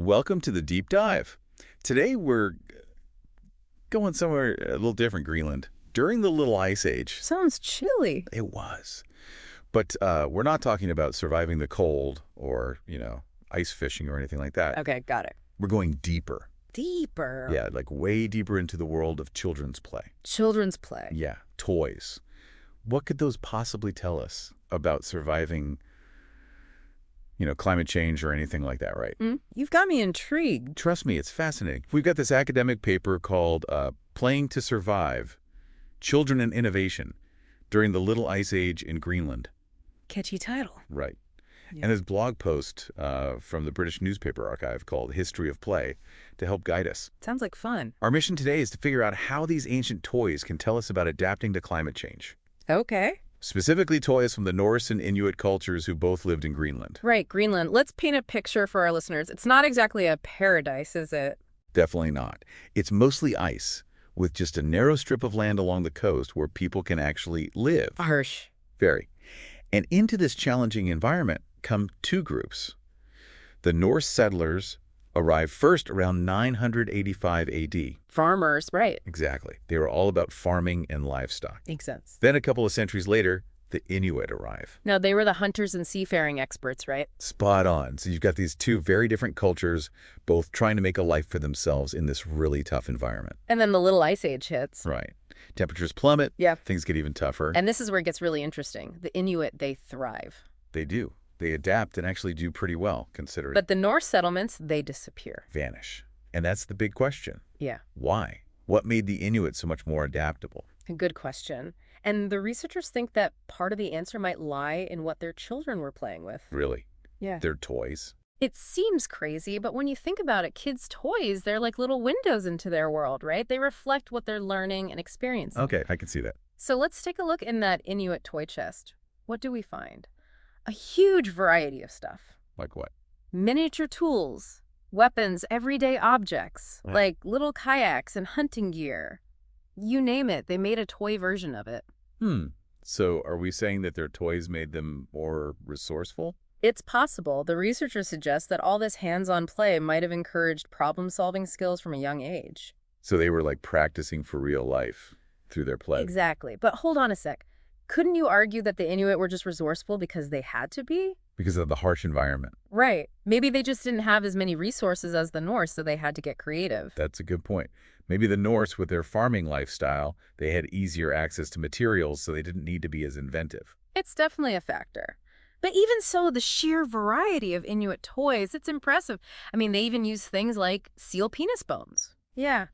Welcome to the deep dive. Today we're going somewhere a little different, Greenland. During the Little Ice Age. Sounds chilly. It was. But we're not talking about surviving the cold or, ice fishing or anything like that. Okay, got it. We're going deeper. Deeper. Yeah, like way deeper into the world of children's play. Children's play. Yeah, toys. What could those possibly tell us about surviving, climate change or anything like that, right? You've got me intrigued. Trust me, it's fascinating. We've got this academic paper called Playing to Survive, Children and Innovation During the Little Ice Age in Greenland. Catchy title. Right. Yeah. And this blog post from the British Newspaper Archive called History of Play to help guide us. Sounds like fun. Our mission today is to figure out how these ancient toys can tell us about adapting to climate change. Okay. Specifically toys from the Norse and Inuit cultures who both lived in Greenland. Right, Greenland. Let's paint a picture for our listeners. It's not exactly a paradise, is it? Definitely not. It's mostly ice, with just a narrow strip of land along the coast where people can actually live. Harsh. Very. And into this challenging environment come two groups. The Norse settlers arrived first around 985 AD. Farmers, right. Exactly. They were all about farming and livestock. Makes sense. Then a couple of centuries later, the Inuit arrive. Now, they were the hunters and seafaring experts, right? Spot on. So you've got these two very different cultures, both trying to make a life for themselves in this really tough environment. And then the Little Ice Age hits. Right. Temperatures plummet. Yeah. Things get even tougher. And this is where it gets really interesting. The Inuit, they thrive. They do. They adapt and actually do pretty well, considering. But the Norse settlements, they disappear. Vanish. And that's the big question. Yeah. Why? What made the Inuit so much more adaptable? A good question. And the researchers think that part of the answer might lie in what their children were playing with. Really? Yeah. Their toys? It seems crazy, but when you think about it, kids' toys, they're like little windows into their world, right? They reflect what they're learning and experiencing. Okay, I can see that. So let's take a look in that Inuit toy chest. What do we find? A huge variety of stuff. Like what? Miniature tools, weapons, everyday objects, Right. like little kayaks and hunting gear. You name it, they made a toy version of it. So are we saying that their toys made them more resourceful? It's possible. The researchers suggest that all this hands-on play might have encouraged problem-solving skills from a young age. So they were like practicing for real life through their play. Exactly. But hold on a sec. Couldn't you argue that the Inuit were just resourceful because they had to be? Because of the harsh environment. Right. Maybe they just didn't have as many resources as the Norse, so they had to get creative. That's a good point. Maybe the Norse, with their farming lifestyle, they had easier access to materials, so they didn't need to be as inventive. It's definitely a factor. But even so, the sheer variety of Inuit toys, it's impressive. I mean, they even use things like seal penis bones. Yeah.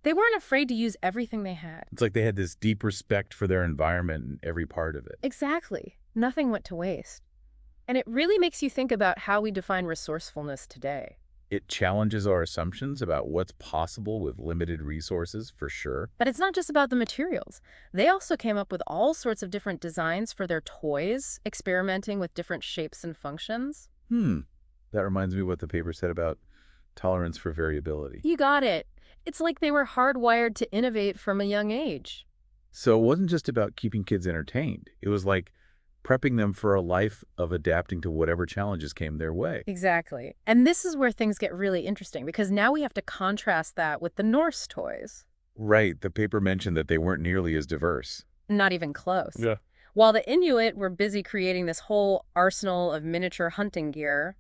They weren't afraid to use everything they had. It's like they had this deep respect for their environment and every part of it. Exactly. Nothing went to waste. And it really makes you think about how we define resourcefulness today. It challenges our assumptions about what's possible with limited resources, for sure. But it's not just about the materials. They also came up with all sorts of different designs for their toys, experimenting with different shapes and functions. That reminds me of what the paper said about tolerance for variability. You got it. It's like they were hardwired to innovate from a young age. So it wasn't just about keeping kids entertained. It was like prepping them for a life of adapting to whatever challenges came their way. Exactly. And this is where things get really interesting, because now we have to contrast that with the Norse toys. Right. The paper mentioned that they weren't nearly as diverse. Not even close. Yeah. While the Inuit were busy creating this whole arsenal of miniature hunting gear,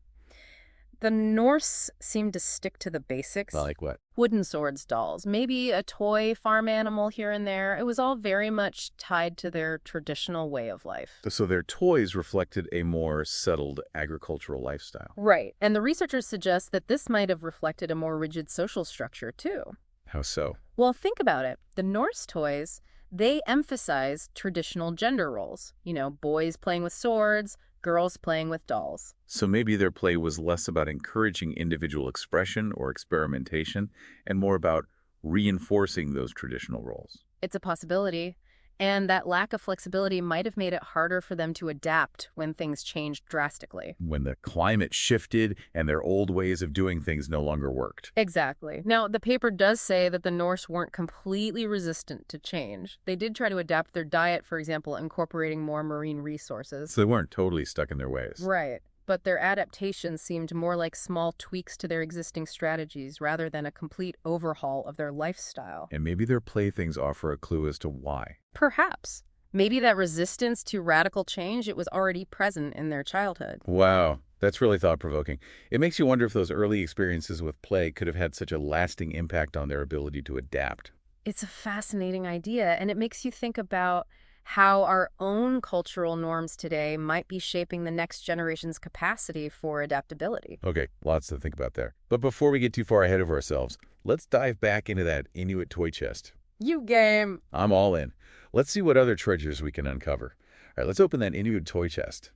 the Norse seemed to stick to the basics. Like what? Wooden swords, dolls, maybe a toy farm animal here and there. It was all very much tied to their traditional way of life. So their toys reflected a more settled agricultural lifestyle. Right. And the researchers suggest that this might have reflected a more rigid social structure, too. How so? Well, think about it. The Norse toys, they emphasize traditional gender roles. You know, boys playing with swords, girls playing with dolls. So maybe their play was less about encouraging individual expression or experimentation and more about reinforcing those traditional roles. It's a possibility. And that lack of flexibility might have made it harder for them to adapt when things changed drastically. When the climate shifted and their old ways of doing things no longer worked. Exactly. Now, the paper does say that the Norse weren't completely resistant to change. They did try to adapt their diet, for example, incorporating more marine resources. So they weren't totally stuck in their ways. Right. but their adaptations seemed more like small tweaks to their existing strategies rather than a complete overhaul of their lifestyle. And maybe their playthings offer a clue as to why. Perhaps. Maybe that resistance to radical change, it was already present in their childhood. Wow, that's really thought-provoking. It makes you wonder if those early experiences with play could have had such a lasting impact on their ability to adapt. It's a fascinating idea, and it makes you think about how our own cultural norms today might be shaping the next generation's capacity for adaptability. Okay, lots to think about there. But before we get too far ahead of ourselves, let's dive back into that Inuit toy chest. You game. I'm all in. Let's see what other treasures we can uncover. All right, let's open that Inuit toy chest.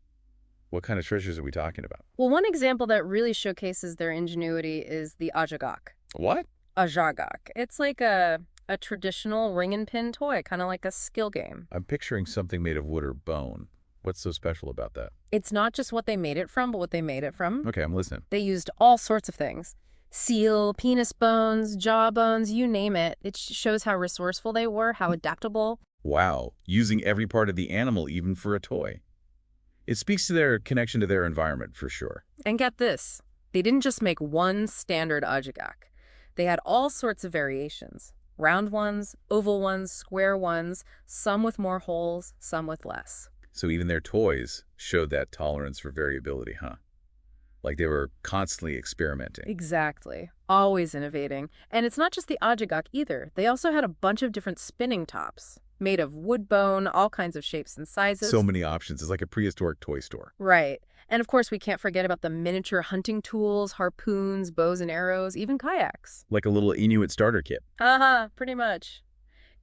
What kind of treasures are we talking about? Well, one example that really showcases their ingenuity is the ajagak. What? Ajagak. It's like a traditional ring and pin toy, kind of like a skill game. I'm picturing something made of wood or bone. What's so special about that? It's not just what they made it from, but what they made it from. Okay, I'm listening. They used all sorts of things. Seal, penis bones, jaw bones, you name it. It shows how resourceful they were, how adaptable. Wow, using every part of the animal even for a toy. It speaks to their connection to their environment, for sure. And get this, they didn't just make one standard ajagak. They had all sorts of variations. Round ones, oval ones, square ones, some with more holes, some with less. So even their toys showed that tolerance for variability, huh? Like they were constantly experimenting. Exactly. Always innovating. And it's not just the ajagak either. They also had a bunch of different spinning tops, made of wood bone, all kinds of shapes and sizes. So many options. It's like a prehistoric toy store. Right. And of course, we can't forget about the miniature hunting tools, harpoons, bows and arrows, even kayaks. Like a little Inuit starter kit. Pretty much.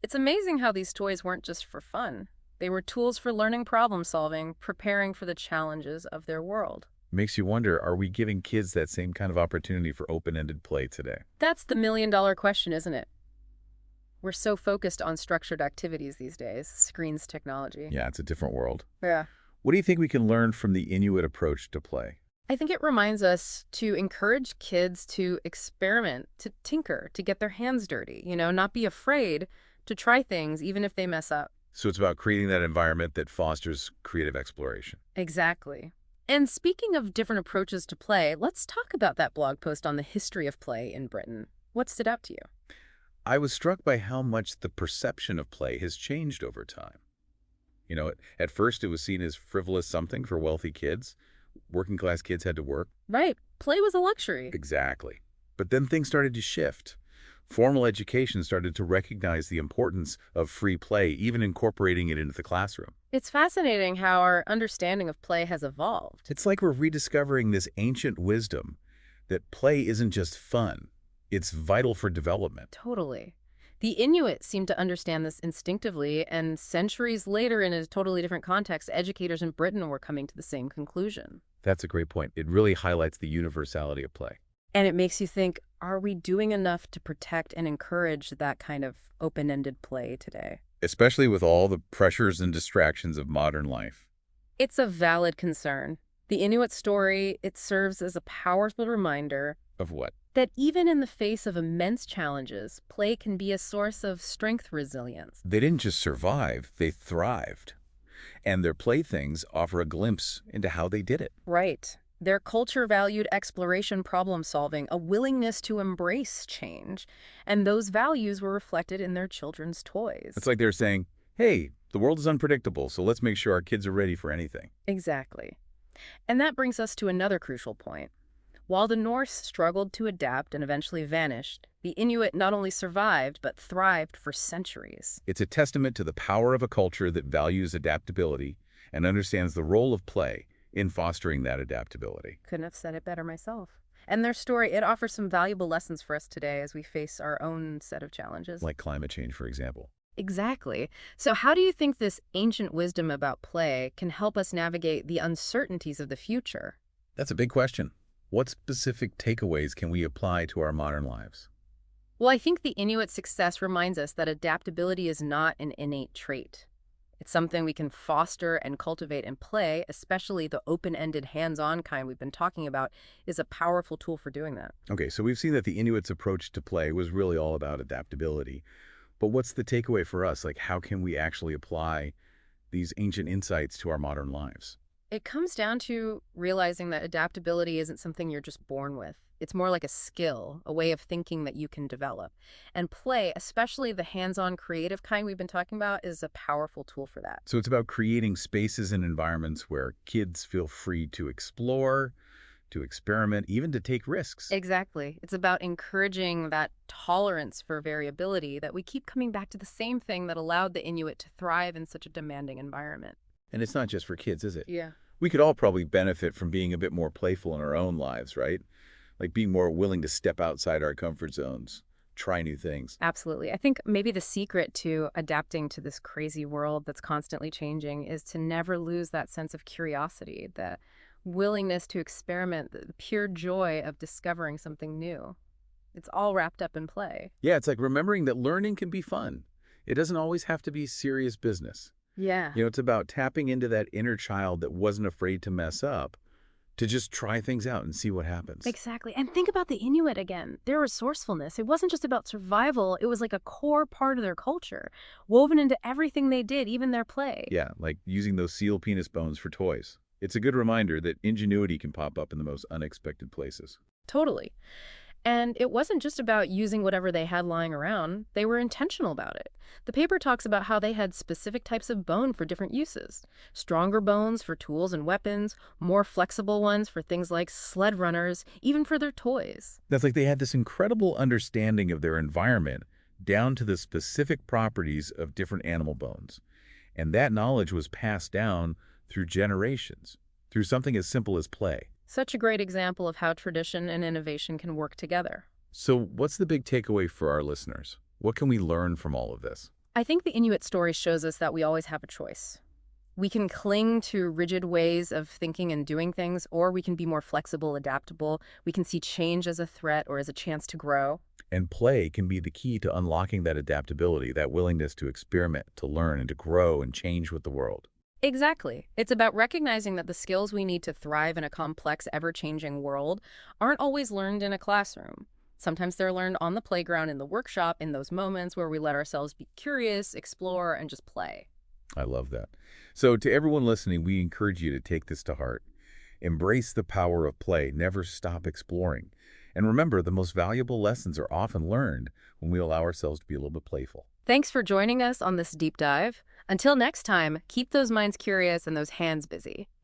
It's amazing how these toys weren't just for fun. They were tools for learning problem solving, preparing for the challenges of their world. Makes you wonder, are we giving kids that same kind of opportunity for open-ended play today? That's the million-dollar question, isn't it? We're so focused on structured activities these days, screens, technology. Yeah, it's a different world. Yeah. What do you think we can learn from the Inuit approach to play? I think it reminds us to encourage kids to experiment, to tinker, to get their hands dirty, not be afraid to try things even if they mess up. So it's about creating that environment that fosters creative exploration. Exactly. And speaking of different approaches to play, let's talk about that blog post on the history of play in Britain. What stood out to you? I was struck by how much the perception of play has changed over time. At first it was seen as frivolous something for wealthy kids. Working class kids had to work. Right. Play was a luxury. Exactly. But then things started to shift. Formal education started to recognize the importance of free play, even incorporating it into the classroom. It's fascinating how our understanding of play has evolved. It's like we're rediscovering this ancient wisdom that play isn't just fun. It's vital for development. Totally. The Inuit seem to understand this instinctively, and centuries later, in a totally different context, educators in Britain were coming to the same conclusion. That's a great point. It really highlights the universality of play. And it makes you think, are we doing enough to protect and encourage that kind of open-ended play today? Especially with all the pressures and distractions of modern life. It's a valid concern. The Inuit story, it serves as a powerful reminder Of what? that even in the face of immense challenges, play can be a source of strength, resilience. They didn't just survive, they thrived. And their playthings offer a glimpse into how they did it. Right. Their culture valued exploration, problem solving, a willingness to embrace change, and those values were reflected in their children's toys. It's like they're saying, hey, the world is unpredictable, so let's make sure our kids are ready for anything. Exactly. And that brings us to another crucial point. While the Norse struggled to adapt and eventually vanished, the Inuit not only survived, but thrived for centuries. It's a testament to the power of a culture that values adaptability and understands the role of play in fostering that adaptability. Couldn't have said it better myself. And their story, it offers some valuable lessons for us today as we face our own set of challenges. Like climate change, for example. Exactly. So how do you think this ancient wisdom about play can help us navigate the uncertainties of the future? That's a big question. What specific takeaways can we apply to our modern lives? Well, I think the Inuit success reminds us that adaptability is not an innate trait. It's something we can foster and cultivate in play, especially the open-ended, hands-on kind we've been talking about is a powerful tool for doing that. Okay, so we've seen that the Inuits' approach to play was really all about adaptability. But what's the takeaway for us? Like, how can we actually apply these ancient insights to our modern lives? It comes down to realizing that adaptability isn't something you're just born with. It's more like a skill, a way of thinking that you can develop. And play, especially the hands-on creative kind we've been talking about, is a powerful tool for that. So it's about creating spaces and environments where kids feel free to explore, to experiment, even to take risks. Exactly. It's about encouraging that tolerance for variability that we keep coming back to the same thing that allowed the Inuit to thrive in such a demanding environment. And it's not just for kids, is it? Yeah. We could all probably benefit from being a bit more playful in our own lives, right? Like being more willing to step outside our comfort zones, try new things. Absolutely. I think maybe the secret to adapting to this crazy world that's constantly changing is to never lose that sense of curiosity, the willingness to experiment, the pure joy of discovering something new. It's all wrapped up in play. Yeah, it's like remembering that learning can be fun. It doesn't always have to be serious business. Yeah. It's about tapping into that inner child that wasn't afraid to mess up, to just try things out and see what happens. Exactly. And think about the Inuit again. Their resourcefulness. It wasn't just about survival, it was like a core part of their culture, woven into everything they did, even their play. Yeah, like using those seal penis bones for toys. It's a good reminder that ingenuity can pop up in the most unexpected places. Totally. And it wasn't just about using whatever they had lying around, they were intentional about it. The paper talks about how they had specific types of bone for different uses. Stronger bones for tools and weapons, more flexible ones for things like sled runners, even for their toys. That's like they had this incredible understanding of their environment down to the specific properties of different animal bones. And that knowledge was passed down through generations, through something as simple as play. Such a great example of how tradition and innovation can work together. So what's the big takeaway for our listeners? What can we learn from all of this? I think the Inuit story shows us that we always have a choice. We can cling to rigid ways of thinking and doing things, or we can be more flexible, adaptable. We can see change as a threat or as a chance to grow. And play can be the key to unlocking that adaptability, that willingness to experiment, to learn, and to grow and change with the world. Exactly. It's about recognizing that the skills we need to thrive in a complex, ever-changing world aren't always learned in a classroom. Sometimes they're learned on the playground, in the workshop, in those moments where we let ourselves be curious, explore, and just play. I love that. So to everyone listening, we encourage you to take this to heart. Embrace the power of play. Never stop exploring. And remember, the most valuable lessons are often learned when we allow ourselves to be a little bit playful. Thanks for joining us on this deep dive. Until next time, keep those minds curious and those hands busy.